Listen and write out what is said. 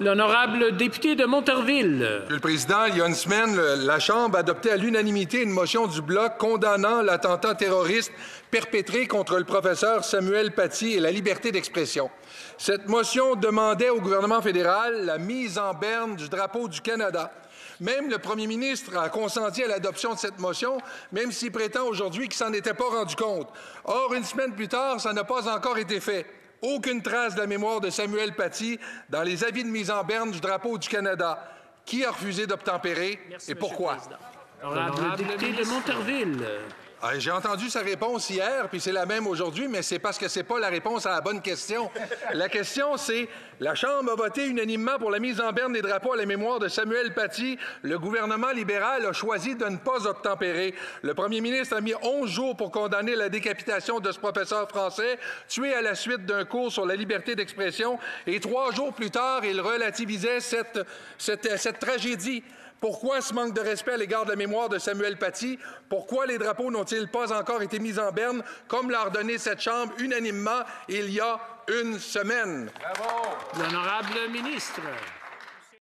L'honorable député de Monterville. Monsieur le Président, il y a une semaine, la Chambre a adopté à l'unanimité une motion du Bloc condamnant l'attentat terroriste perpétré contre le professeur Samuel Paty et la liberté d'expression. Cette motion demandait au gouvernement fédéral la mise en berne du drapeau du Canada. Même le premier ministre a consenti à l'adoption de cette motion, même s'il prétend aujourd'hui qu'il ne s'en était pas rendu compte. Or, une semaine plus tard, ça n'a pas encore été fait. Aucune trace de la mémoire de Samuel Paty dans les avis de mise en berne du drapeau du Canada. Qui a refusé d'obtempérer et pourquoi? Honorable député de Monterville. J'ai entendu sa réponse hier, puis c'est la même aujourd'hui, mais c'est parce que c'est pas la réponse à la bonne question. La question, c'est la Chambre a voté unanimement pour la mise en berne des drapeaux à la mémoire de Samuel Paty. Le gouvernement libéral a choisi de ne pas obtempérer. Le premier ministre a mis 11 jours pour condamner la décapitation de ce professeur français, tué à la suite d'un cours sur la liberté d'expression, et 3 jours plus tard, il relativisait cette tragédie. Pourquoi ce manque de respect à l'égard de la mémoire de Samuel Paty? Pourquoi les drapeaux n'ont-ils pas encore été mis en berne, comme l'a ordonné cette Chambre unanimement il y a une semaine? Bravo! L'honorable ministre.